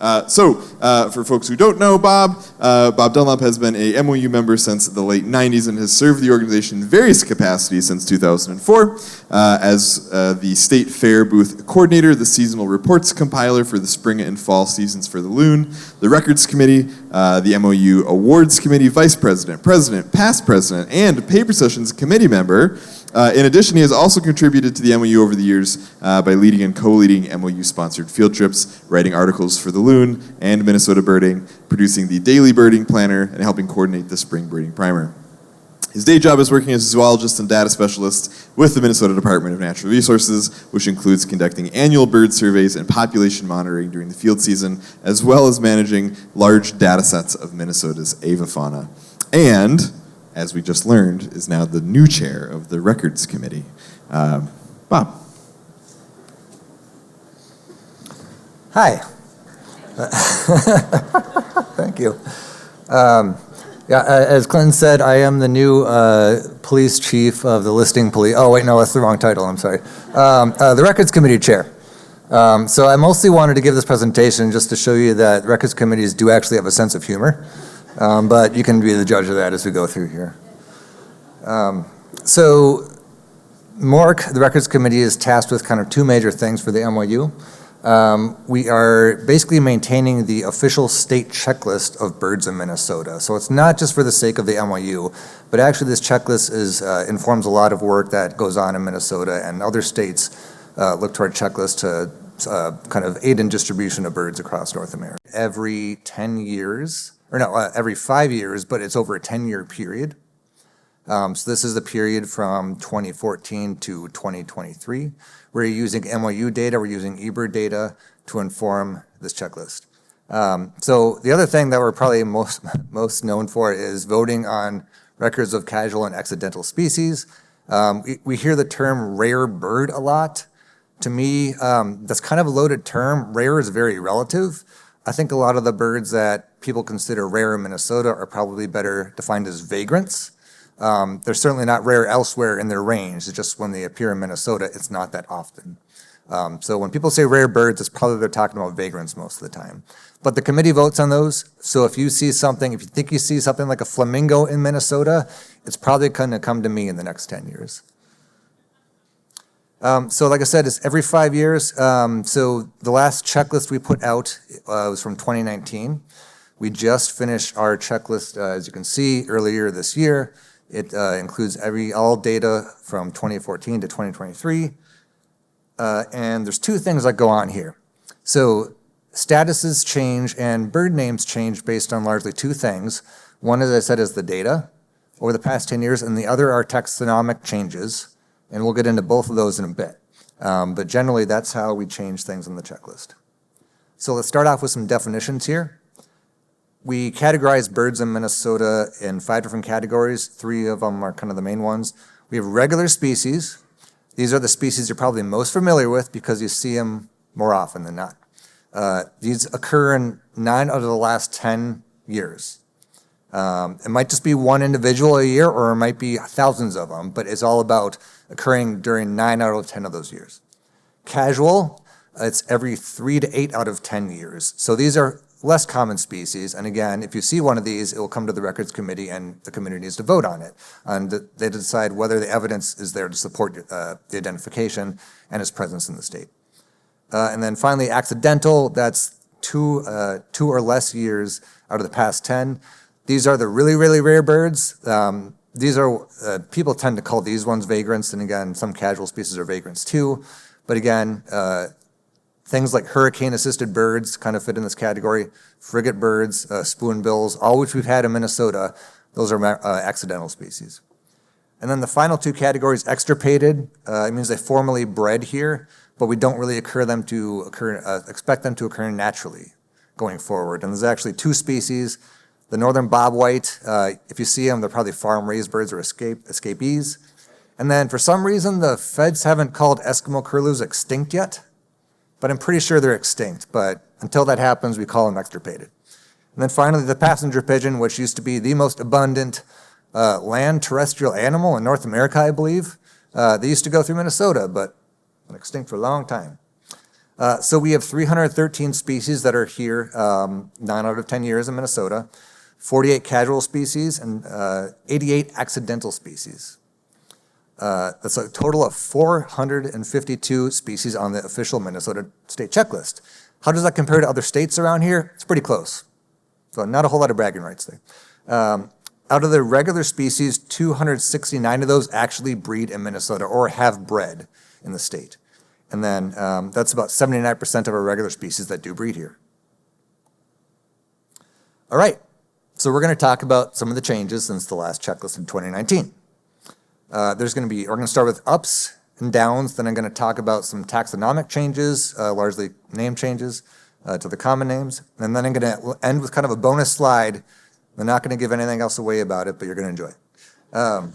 For folks who don't know Bob, Bob Dunlap has been a MOU member since the late 90s and has served the organization in various capacities since 2004 as the State Fair Booth Coordinator, the Seasonal Reports Compiler for the Spring and Fall seasons for the Loon, the Records Committee, the MOU Awards Committee Vice President, President, Past President, and Paper Sessions Committee member. In addition, he has also contributed to the MOU over the years by leading and co-leading MOU-sponsored field trips, writing articles for the Loon and Minnesota Birding, producing the Daily Birding Planner, and helping coordinate the Spring Birding Primer. His day job is working as a zoologist and data specialist with the Minnesota Department of Natural Resources, which includes conducting annual bird surveys and population monitoring during the field season, as well as managing large data sets of Minnesota's avifauna. And, as we just learned, is now the new chair of the Records Committee. Bob. Hi. Thank you. As Clinton said, I am the new police chief of the listing police. Oh, wait, no, that's the wrong title. I'm sorry. The Records Committee chair. So I mostly wanted to give this presentation just to show you that Records Committees do actually have a sense of humor. But you can be the judge of that as we go through here. So MORC, the Records Committee, is tasked with kind of two major things for the MOU. We are basically maintaining the official state checklist of birds in Minnesota. So it's not just for the sake of the MOU, but actually this checklist informs a lot of work that goes on in Minnesota, and other states look to our checklist to kind of aid in distribution of birds across North America. Every 10 years, every 5 years, but it's over a 10-year period. So this is the period from 2014 to 2023. We're using MOU data, we're using eBird data to inform this checklist. So the other thing that we're probably most known for is voting on records of casual and accidental species. We hear the term rare bird a lot. To me, that's kind of a loaded term. Rare is very relative. I think a lot of the birds that people consider rare in Minnesota are probably better defined as vagrants. They're certainly not rare elsewhere in their range. It's just when they appear in Minnesota, it's not that often. So when people say rare birds, it's probably they're talking about vagrants most of the time. But the committee votes on those. So if you think you see something like a flamingo in Minnesota, it's probably going to come to me in the next 10 years. So like I said, it's every 5 years. So the last checklist we put out was from 2019. We just finished our checklist, as you can see, earlier this year. It includes all data from 2014 to 2023. And there's two things that go on here. So statuses change and bird names change based on largely two things. One, as I said, is the data over the past 10 years, and the other are taxonomic changes. And we'll get into both of those in a bit. But generally, that's how we change things on the checklist. So let's start off with some definitions here. We categorize birds in Minnesota in 5 different categories. 3 of them are kind of the main ones. We have regular species. These are the species you're probably most familiar with because you see them more often than not. These occur in 9 out of the last 10 years. It might just be one individual a year, or it might be thousands of them, but it's all about occurring during 9 out of 10 of those years. Casual, it's every 3 to 8 out of 10 years. So these are less common species, and again, if you see one of these, it will come to the Records Committee, and the committee needs to vote on it. And they decide whether the evidence is there to support the identification and its presence in the state. And then finally, accidental, that's 2 or less years out of the past 10. These are the really, really rare birds. These are, people tend to call these ones vagrants, and again, some casual species are vagrants too. But again, things like hurricane-assisted birds kind of fit in this category. Frigate birds, spoonbills, all which we've had in Minnesota, those are accidental species. And then the final 2 categories, extirpated, it means they formally bred here, but we don't really expect them to occur naturally going forward. And there's actually 2 species. The northern bobwhite, if you see them, they're probably farm-raised birds or escapees. And then for some reason, the feds haven't called Eskimo curlews extinct yet, but I'm pretty sure they're extinct. But until that happens, we call them extirpated. And then finally, the passenger pigeon, which used to be the most abundant land terrestrial animal in North America, I believe. They used to go through Minnesota, but been extinct for a long time. So we have 313 species that are here 9 out of 10 years in Minnesota, 48 casual species, and 88 accidental species. That's a total of 452 species on the official Minnesota state checklist. How does that compare to other states around here? It's pretty close. So not a whole lot of bragging rights there. Out of the regular species, 269 of those actually breed in Minnesota or have bred in the state. And then that's about 79% of our regular species that do breed here. All right, so we're going to talk about some of the changes since the last checklist in 2019. We're going to start with ups and downs, then I'm going to talk about some taxonomic changes, largely name changes to the common names, and then I'm going to end with kind of a bonus slide. I'm not going to give anything else away about it, but you're going to enjoy it.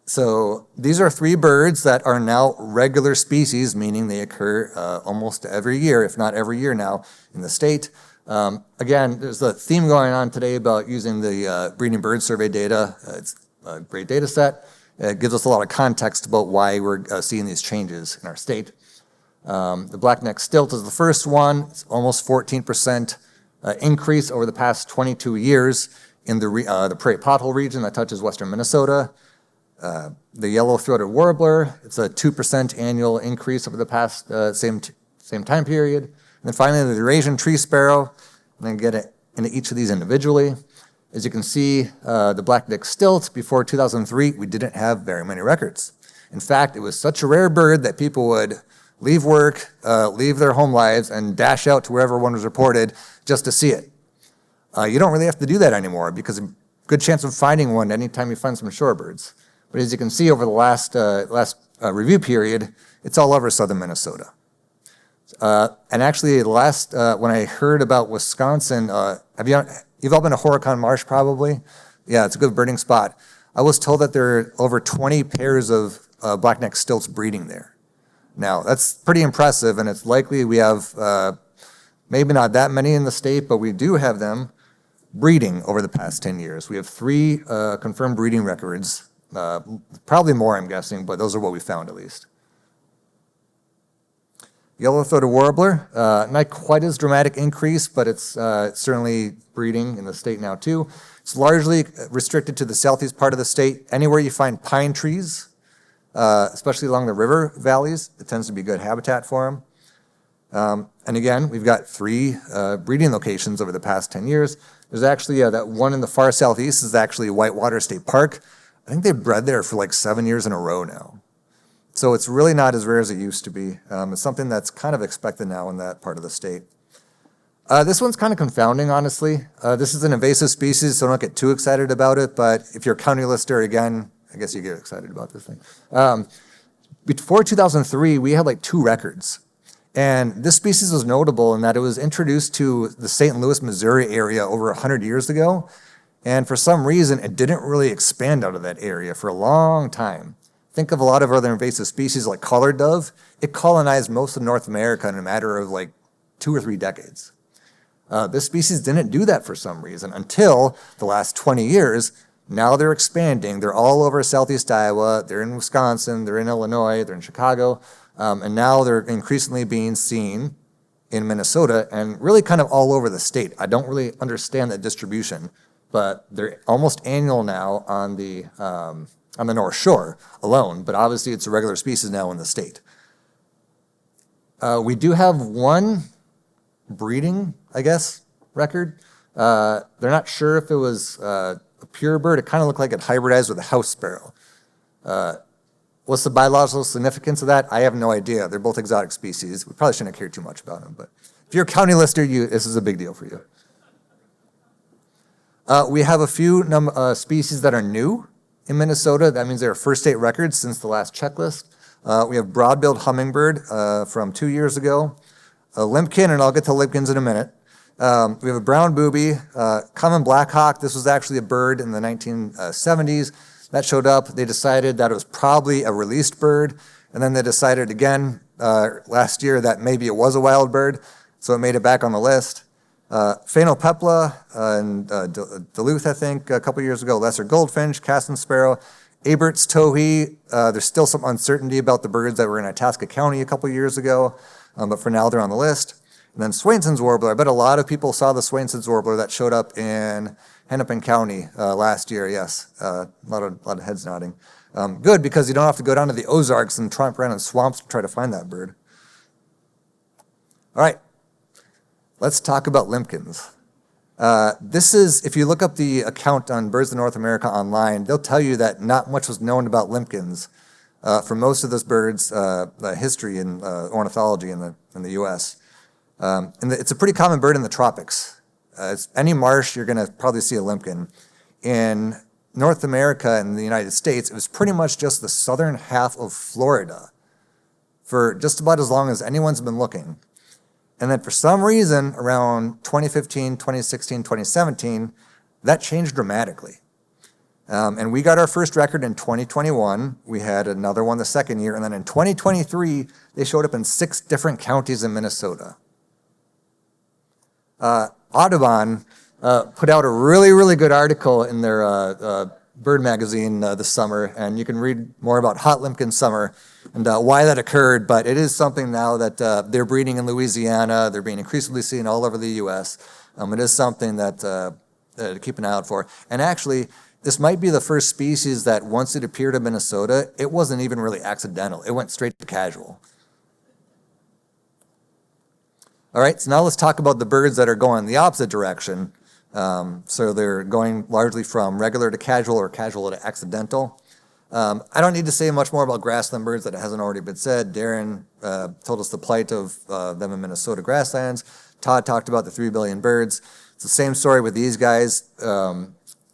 So these are 3 birds that are now regular species, meaning they occur almost every year, if not every year now, in the state. Again, there's a theme going on today about using the breeding bird survey data. It's a great data set. It gives us a lot of context about why we're seeing these changes in our state. The black-necked stilt is the first one. It's almost 14% increase over the past 22 years in the prairie pothole region that touches western Minnesota. The yellow-throated warbler, it's a 2% annual increase over the past same time period. And then finally, the Eurasian tree sparrow. I'm going to get into each of these individually. As you can see, the black-necked stilt, before 2003, we didn't have very many records. In fact, it was such a rare bird that people would leave work, leave their home lives, and dash out to wherever one was reported just to see it. You don't really have to do that anymore because a good chance of finding one anytime you find some shorebirds. But as you can see over the last review period, it's all over southern Minnesota. And actually, when I heard about Wisconsin, you've all been to Horicon Marsh probably? Yeah, it's a good birding spot. I was told that there are over 20 pairs of black-necked stilts breeding there. Now, that's pretty impressive, and it's likely we have maybe not that many in the state, but we do have them breeding over the past 10 years. We have 3 confirmed breeding records, probably more, I'm guessing, but those are what we found at least. Yellow-throated warbler, not quite as dramatic increase, but it's certainly breeding in the state now too. It's largely restricted to the southeast part of the state. Anywhere you find pine trees, especially along the river valleys, it tends to be good habitat for them. And again, we've got 3 breeding locations over the past 10 years. There's actually that one in the far southeast is actually Whitewater State Park. I think they've bred there for like 7 years in a row now. So it's really not as rare as it used to be. It's something that's kind of expected now in that part of the state. This one's kind of confounding, honestly. This is an invasive species, so don't get too excited about it, but if you're a county lister, again, I guess you get excited about this thing. Before 2003, we had like 2 records. And this species was notable in that it was introduced to the St. Louis, Missouri area over 100 years ago. And for some reason, it didn't really expand out of that area for a long time. Think of a lot of other invasive species like collared dove. It colonized most of North America in a matter of like 2 or 3 decades. This species didn't do that for some reason until the last 20 years. Now they're expanding. They're all over southeast Iowa. They're in Wisconsin. They're in Illinois. They're in Chicago. And now they're increasingly being seen in Minnesota and really kind of all over the state. I don't really understand that distribution, but they're almost annual now on the North Shore alone, but obviously it's a regular species now in the state. We do have 1 breeding, I guess, record. They're not sure if it was a pure bird. It kind of looked like it hybridized with a house sparrow. What's the biological significance of that? I have no idea. They're both exotic species. We probably shouldn't care too much about them, but if you're a county lister, this is a big deal for you. We have a few species that are new in Minnesota. That means they're first state records since the last checklist. We have broad-billed hummingbird from 2 years ago, a limpkin, and I'll get to limpkins in a minute. We have a brown booby, common blackhawk. This was actually a bird in the 1970s. That showed up. They decided that it was probably a released bird, and then they decided again last year that maybe it was a wild bird, so it made it back on the list. Phainopepla in Duluth, I think, a couple years ago, lesser goldfinch, cassin sparrow, Abert's towhee, there's still some uncertainty about the birds that were in Itasca County a couple years ago, but for now they're on the list. And then Swainson's warbler, I bet a lot of people saw the Swainson's warbler that showed up in Hennepin County last year, yes. A lot of heads nodding. Good, because you don't have to go down to the Ozarks and tramp around in swamps to try to find that bird. All right, let's talk about limpkins. This is, if you look up the account on Birds of North America online, they'll tell you that not much was known about limpkins for most of those birds' history in ornithology in the U.S. And it's a pretty common bird in the tropics. Any marsh, you're going to probably see a limpkin. In North America and the United States, it was pretty much just the southern half of Florida for just about as long as anyone's been looking. And then for some reason, around 2015, 2016, 2017, that changed dramatically. And we got our first record in 2021. We had another one the second year. And then in 2023, they showed up in 6 different counties in Minnesota. Audubon put out a really, really good article in their bird magazine this summer. And you can read more about hot limpkin summer and why that occurred, but it is something now that they're breeding in Louisiana. They're being increasingly seen all over the U.S. It is something that to keep an eye out for. And actually, this might be the first species that once it appeared in Minnesota, it wasn't even really accidental. It went straight to casual. All right, so now let's talk about the birds that are going the opposite direction. So they're going largely from regular to casual or casual to accidental. I don't need to say much more about grassland birds that hasn't already been said. Darren told us the plight of them in Minnesota grasslands. Todd talked about the 3 billion birds. It's the same story with these guys.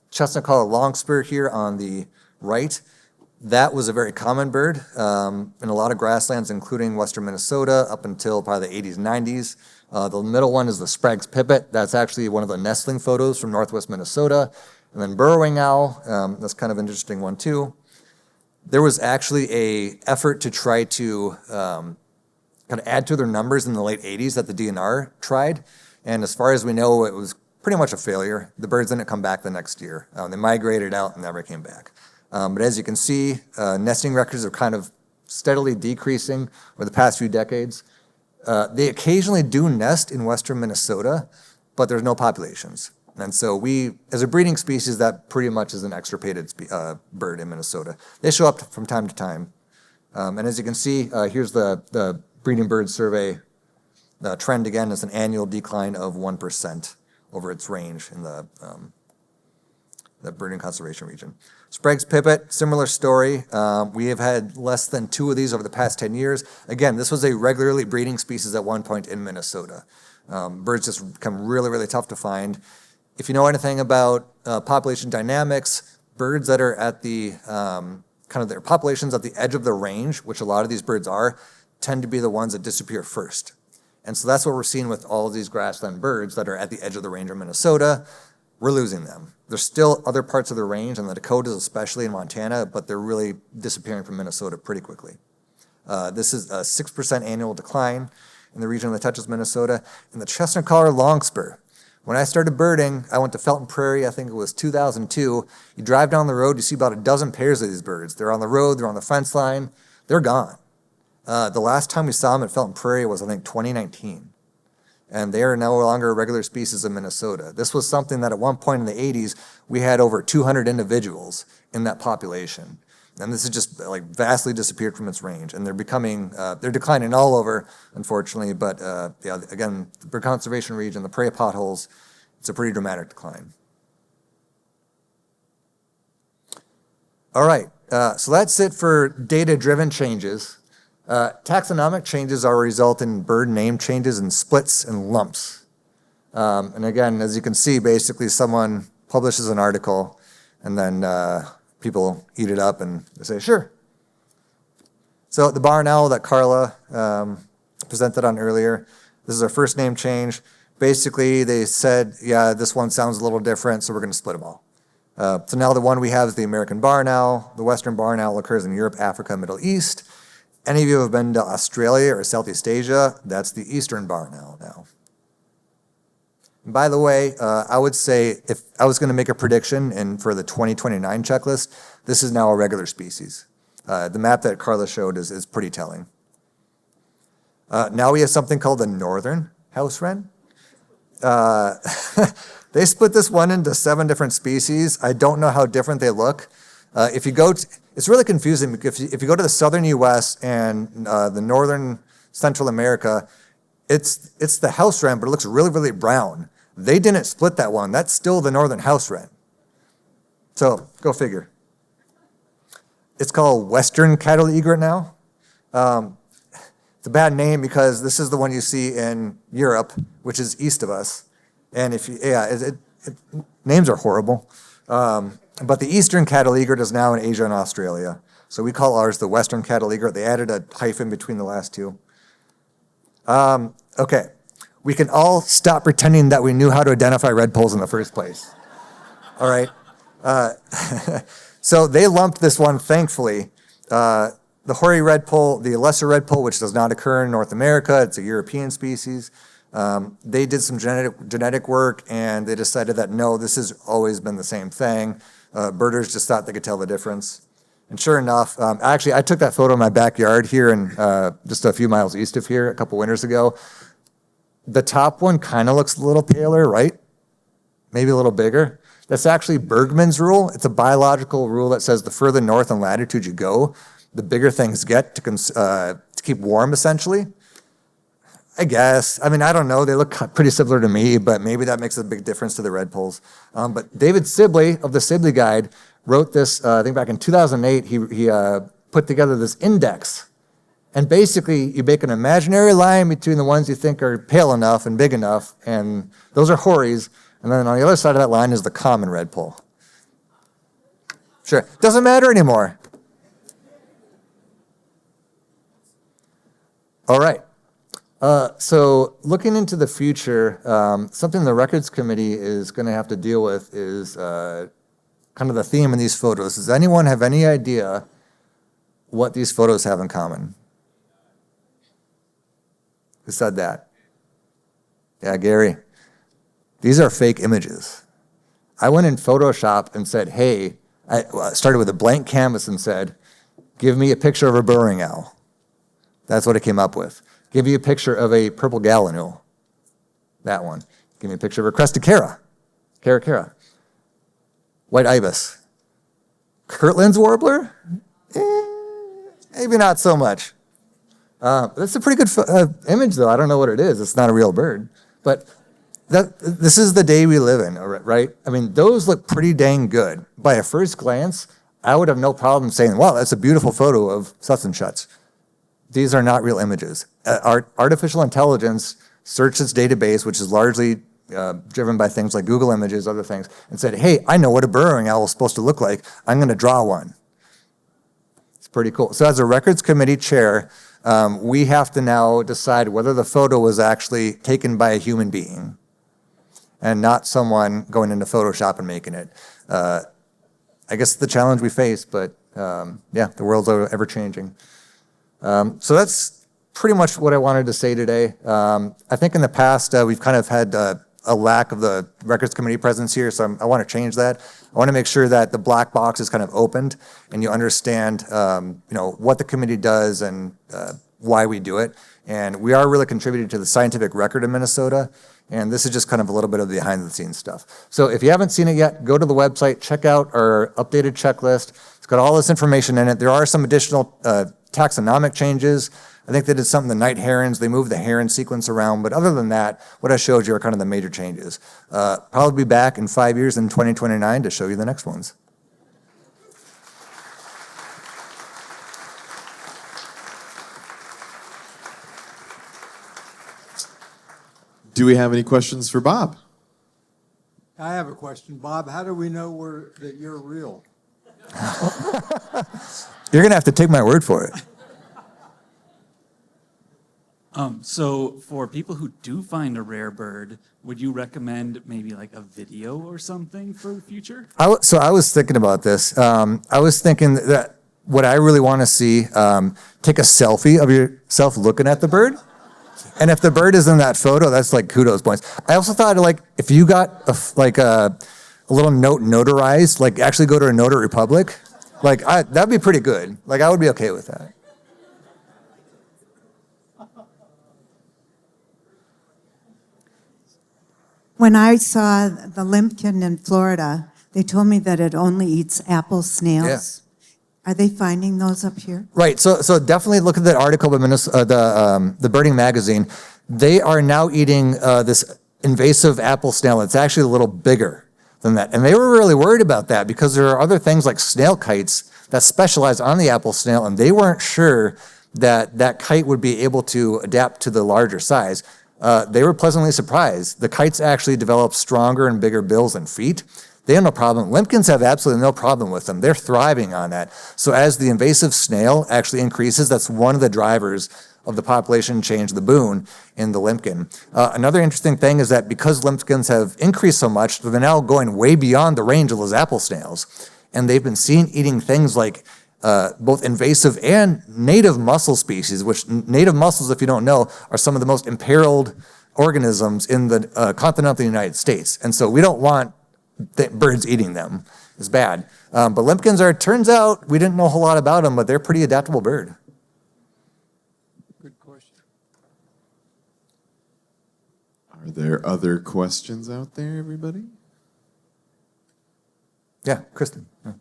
Chestnut collar longspur here on the right. That was a very common bird in a lot of grasslands, including western Minnesota up until probably the 80s, 90s. The middle one is the Sprague's pipit. That's actually one of the nestling photos from northwest Minnesota. And then burrowing owl, that's kind of an interesting one too. There was actually a effort to try to kind of add to their numbers in the late 80s that the DNR tried. And as far as we know, it was pretty much a failure. The birds didn't come back the next year. They migrated out and never came back. But as you can see, nesting records are kind of steadily decreasing over the past few decades. They occasionally do nest in western Minnesota, but there's no populations. And so we, as a breeding species, that pretty much is an extirpated bird in Minnesota. They show up from time to time. And as you can see, here's the breeding bird survey. The trend again is an annual decline of 1% over its range in the breeding conservation region. Sprague's pipit, similar story. We have had less than 2 of these over the past 10 years. Again, this was a regularly breeding species at one point in Minnesota. Birds just become really, really tough to find. If you know anything about population dynamics, birds that are at the kind of their populations at the edge of the range, which a lot of these birds are, tend to be the ones that disappear first. And so that's what we're seeing with all of these grassland birds that are at the edge of the range of Minnesota. We're losing them. There's still other parts of the range, and the Dakotas, especially in Montana, but they're really disappearing from Minnesota pretty quickly. This is a 6% annual decline in the region that touches Minnesota. And the chestnut collar longspur. When I started birding, I went to Felton Prairie, I think it was 2002. You drive down the road, you see about a dozen pairs of these birds. They're on the road, they're on the fence line, they're gone. The last time we saw them at Felton Prairie was, I think, 2019. And they are no longer a regular species in Minnesota. This was something that at one point in the 80s, we had over 200 individuals in that population. And this has just like vastly disappeared from its range. And they're declining all over, unfortunately. But yeah, again, the bird conservation region, the prairie potholes, it's a pretty dramatic decline. All right, so that's it for data-driven changes. Taxonomic changes are a result in bird name changes and splits and lumps. And again, as you can see, basically someone publishes an article and then people eat it up and they say, sure. So the barn owl that Carla presented on earlier, this is our first name change. Basically, they said, yeah, this one sounds a little different, so we're going to split them all. So now the one we have is the American barn owl. The Western barn owl occurs in Europe, Africa, Middle East. Any of you who have been to Australia or Southeast Asia, that's the Eastern barn owl now. By the way, I would say if I was going to make a prediction and for the 2029 checklist, this is now a regular species. The map that Carla showed is pretty telling. Now we have something called the northern house wren. They split this one into 7 different species. I don't know how different they look. If you go, it's really confusing because if you go to the southern U.S. and the northern Central America, it's the house wren, but it looks really, really brown. They didn't split that one. That's still the northern house wren. So go figure. It's called western cattle egret now. It's a bad name because this is the one you see in Europe, which is east of us. And if you, names are horrible. But the eastern cattle egret is now in Asia and Australia. So we call ours the western cattle egret. They added a hyphen between the last two. Okay, we can all stop pretending that we knew how to identify redpolls in the first place. All right. So they lumped this one, thankfully. The hoary redpoll, the lesser redpoll, which does not occur in North America, it's a European species. They did some genetic work and they decided that no, this has always been the same thing. Birders just thought they could tell the difference. And sure enough, actually I took that photo in my backyard here in just a few miles east of here a couple winters ago. The top one kind of looks a little paler, right? Maybe a little bigger. That's actually Bergman's rule. It's a biological rule that says the further north in latitude you go, the bigger things get to keep warm, essentially. I guess. I mean, I don't know. They look pretty similar to me, but maybe that makes a big difference to the redpolls. But David Sibley of the Sibley Guide wrote this, I think back in 2008, he put together this index. And basically, you make an imaginary line between the ones you think are pale enough and big enough, and those are hoaries. And then on the other side of that line is the common redpoll. Sure, doesn't matter anymore. All right. So looking into the future, something the Records Committee is going to have to deal with is kind of the theme in these photos. Does anyone have any idea what these photos have in common? Who said that? Yeah, Gary. These are fake images. I went in Photoshop and said, hey, I started with a blank canvas and said, give me a picture of a burrowing owl. That's what it came up with. Give you a picture of a purple gallinule. That one. Give me a picture of a crested cara. Cara. White ibis. Kirtland's warbler? Maybe not so much. That's a pretty good image, though. I don't know what it is. It's not a real bird. But this is the day we live in, right? I mean, those look pretty dang good. By a first glance, I would have no problem saying, wow, that's a beautiful photo of such and such. These are not real images. Artificial intelligence searched its database, which is largely driven by things like Google Images, other things, and said, hey, I know what a burrowing owl is supposed to look like. I'm going to draw one. It's pretty cool. So as a Records Committee chair, we have to now decide whether the photo was actually taken by a human being and not someone going into Photoshop and making it. I guess it's the challenge we face, but yeah, the world's ever changing. So that's pretty much what I wanted to say today. I think in the past, we've kind of had a lack of the Records Committee presence here, so I want to change that. I want to make sure that the black box is kind of opened and you understand what the committee does and why we do it. And we are really contributing to the scientific record in Minnesota, and this is just kind of a little bit of the behind-the-scenes stuff. So if you haven't seen it yet, go to the website, check out our updated checklist. It's got all this information in it. There are some additional taxonomic changes. I think they did something to night herons. They moved the heron sequence around. But other than that, what I showed you are kind of the major changes. Probably be back in 5 years in 2029 to show you the next ones. Do we have any questions for Bob? I have a question. Bob, how do we know that you're real? You're going to have to take my word for it. So for people who do find a rare bird, would you recommend maybe like a video or something for the future? So I was thinking about this. I was thinking that what I really want to see, take a selfie of yourself looking at the bird. And if the bird is in that photo, that's like kudos points. I also thought like if you got a little note notarized, like actually go to a notary public, like that'd be pretty good. Like I would be okay with that. When I saw the limpkin in Florida, they told me that it only eats apple snails. Are they finding those up here? Right. So definitely look at that article by the Birding Magazine. They are now eating this invasive apple snail. It's actually a little bigger than that. And they were really worried about that because there are other things like snail kites that specialize on the apple snail, and they weren't sure that that kite would be able to adapt to the larger size. They were pleasantly surprised. The kites actually develop stronger and bigger bills and feet. They have no problem. Limpkins have absolutely no problem with them. They're thriving on that. So as the invasive snail actually increases, that's one of the drivers of the population change, the boon in the limpkin. Another interesting thing is that because limpkins have increased so much, they're now going way beyond the range of those apple snails. And they've been seen eating things like both invasive and native mussel species, which native mussels, if you don't know, are some of the most imperiled organisms in the continental United States. And so we don't want birds eating them. It's bad. But limpkins are, turns out, we didn't know a whole lot about them, but they're a pretty adaptable bird. Good question. Are there other questions out there, everybody? Yeah, Kristen. Yeah.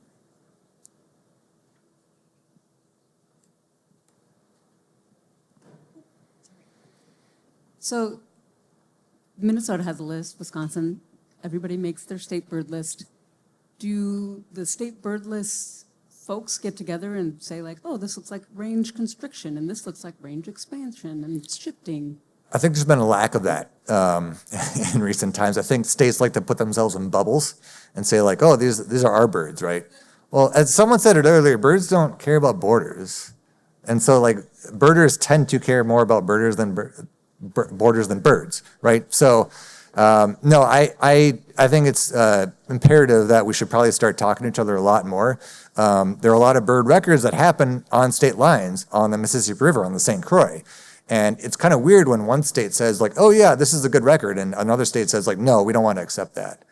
So Minnesota has a list, Wisconsin, everybody makes their state bird list. Do the state bird list folks get together and say like, oh, this looks like range constriction and this looks like range expansion and shifting? I think there's been a lack of that in recent times. I think states like to put themselves in bubbles and say like, oh, these are our birds, right? Well, as someone said it earlier, birds don't care about borders. And so like birders tend to care more about borders than birds, right? So no, I think it's imperative that we should probably start talking to each other a lot more. There are a lot of bird records that happen on state lines on the Mississippi River, on the St. Croix. And it's kind of weird when one state says like, oh yeah, this is a good record, and another state says like, no, we don't want to accept that.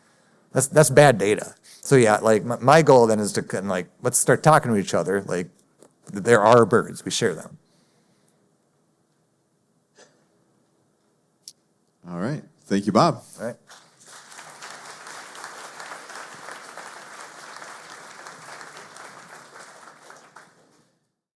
That's bad data. So yeah, like my goal then is to kind of like, let's start talking to each other. Like there are birds, we share them. All right. Thank you, Bob. All right.